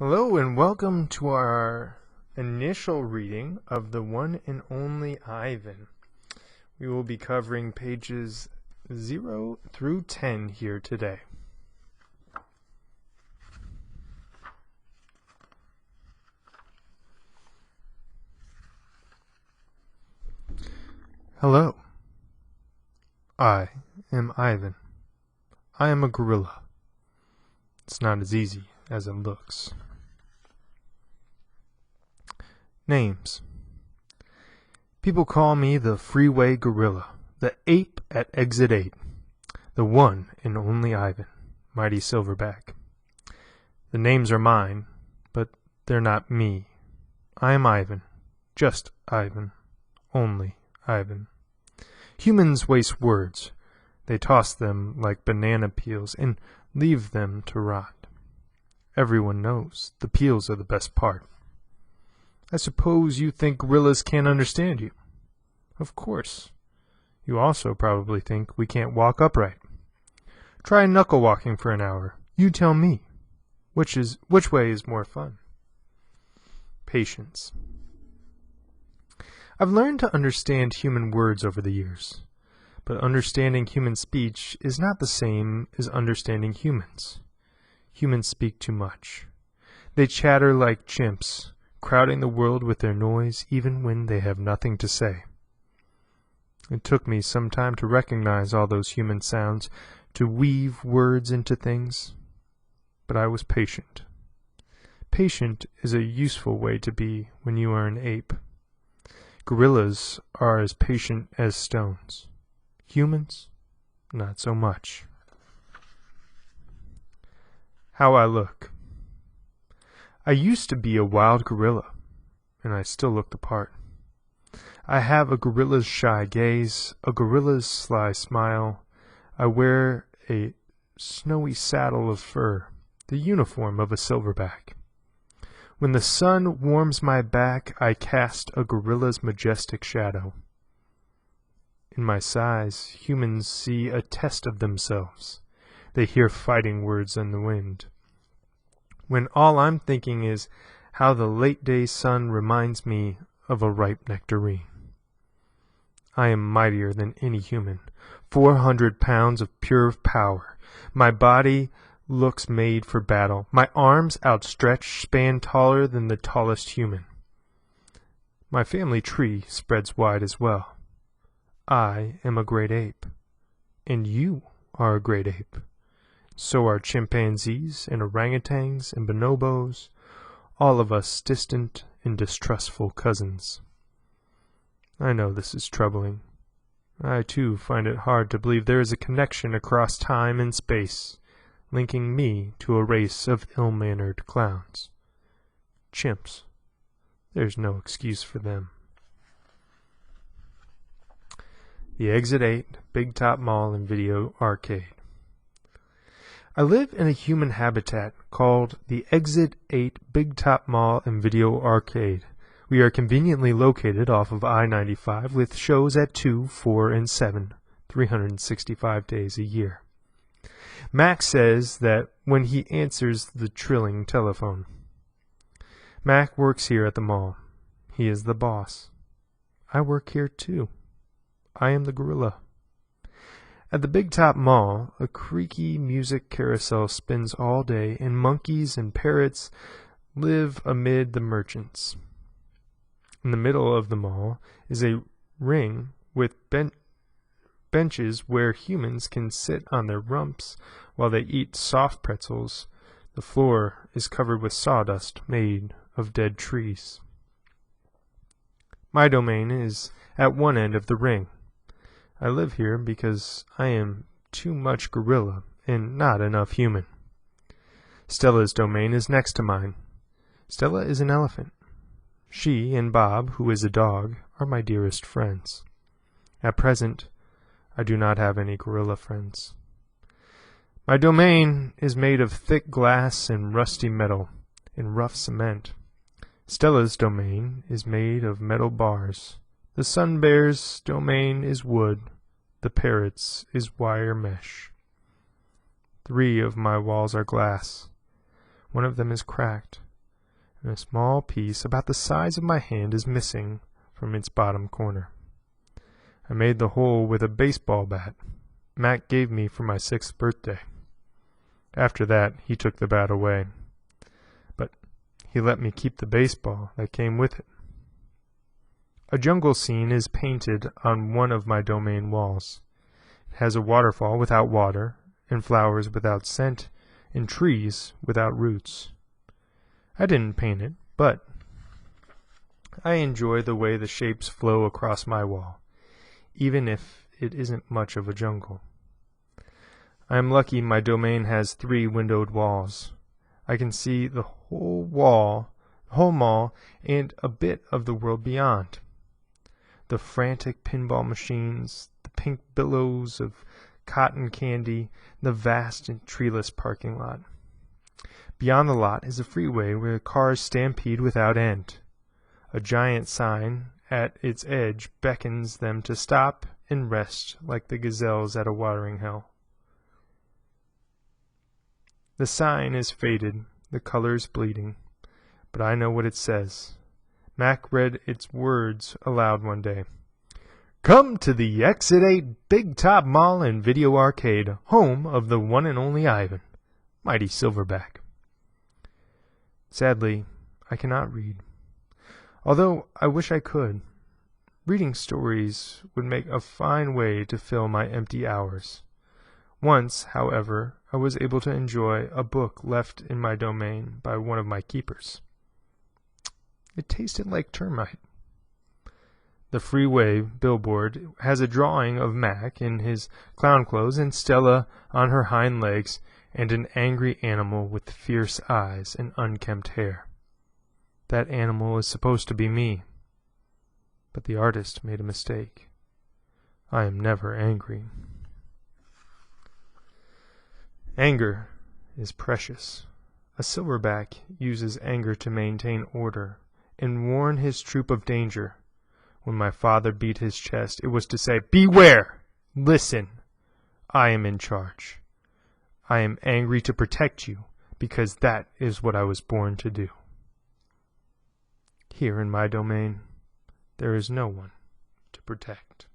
Hello and welcome to our initial reading of The One and Only Ivan. We will be covering pages 0 through 10 here today. Hello. I am Ivan. I am a gorilla. It's not as easy as it looks. Names. People call me the Freeway Gorilla, the ape at Exit 8, the one and only Ivan, Mighty Silverback. The names are mine, but they're not me. I am Ivan, just Ivan, only Ivan. Humans waste words. They toss them like banana peels and leave them to rot. Everyone knows the peels are the best part. I suppose you think gorillas can't understand you. Of course. You also probably think we can't walk upright. Try knuckle walking for an hour. You tell me. Which way is more fun? Patience. I've learned to understand human words over the years, but understanding human speech is not the same as understanding humans. Humans speak too much. They chatter like chimps, crowding the world with their noise even when they have nothing to say. It took me some time to recognize all those human sounds, to weave words into things, but I was patient. Patient is a useful way to be when you are an ape. Gorillas are as patient as stones. Humans, not so much. How I look. I used to be a wild gorilla, and I still look the part. I have a gorilla's shy gaze, a gorilla's sly smile. I wear a snowy saddle of fur, the uniform of a silverback. When the sun warms my back, I cast a gorilla's majestic shadow. In my size, humans see a test of themselves. They hear fighting words in the wind. When all I'm thinking is how the late-day sun reminds me of a ripe nectarine. I am mightier than any human, 400 pounds of pure power. My body looks made for battle. My arms outstretched span taller than the tallest human. My family tree spreads wide as well. I am a great ape, and you are a great ape. So are chimpanzees and orangutans and bonobos, all of us distant and distrustful cousins. I know this is troubling. I, too, find it hard to believe there is a connection across time and space, linking me to a race of ill-mannered clowns. Chimps. There's no excuse for them. The Exit 8 Big Top Mall and Video Arcade. I live in a human habitat called the Exit 8 Big Top Mall and Video Arcade. We are conveniently located off of I-95 with shows at 2, 4, and 7, 365 days a year. Mac says that when he answers the trilling telephone. Mac works here at the mall. He is the boss. I work here too. I am the gorilla. At the Big Top Mall, a creaky music carousel spins all day, and monkeys and parrots live amid the merchants. In the middle of the mall is a ring with benches where humans can sit on their rumps while they eat soft pretzels. The floor is covered with sawdust made of dead trees. My domain is at one end of the ring. I live here because I am too much gorilla and not enough human. Stella's domain is next to mine. Stella is an elephant. She and Bob, who is a dog, are my dearest friends. At present, I do not have any gorilla friends. My domain is made of thick glass and rusty metal and rough cement. Stella's domain is made of metal bars. The sun bear's domain is wood. The parrot's is wire mesh. 3 of my walls are glass. One of them is cracked. and a small piece about the size of my hand is missing from its bottom corner. I made the hole with a baseball bat Mac gave me for my 6th birthday. After that, he took the bat away, but he let me keep the baseball that came with it. A jungle scene is painted on one of my domain walls. It has a waterfall without water, and flowers without scent, and trees without roots. I didn't paint it, but I enjoy the way the shapes flow across my wall, even if it isn't much of a jungle. I am lucky my domain has 3 windowed walls. I can see the whole mall, and a bit of the world beyond. The frantic pinball machines, the pink billows of cotton candy, the vast and treeless parking lot. Beyond the lot is a freeway where cars stampede without end. A giant sign at its edge beckons them to stop and rest like the gazelles at a watering hole. The sign is faded, the colors bleeding, but I know what it says. Mac read its words aloud one day. "Come to the Exit 8 Big Top Mall and Video Arcade, home of the one and only Ivan, Mighty Silverback." Sadly, I cannot read, although I wish I could. Reading stories would make a fine way to fill my empty hours. Once, however, I was able to enjoy a book left in my domain by one of my keepers. It tasted like termite. The freeway billboard has a drawing of Mac in his clown clothes and Stella on her hind legs and an angry animal with fierce eyes and unkempt hair. That animal is supposed to be me, but the artist made a mistake. I am never angry. Anger is precious. A silverback uses anger to maintain order and warn his troop of danger. When my father beat his chest, it was to say, "Beware! Listen! I am in charge. I am angry to protect you, because that is what I was born to do." Here in my domain, there is no one to protect.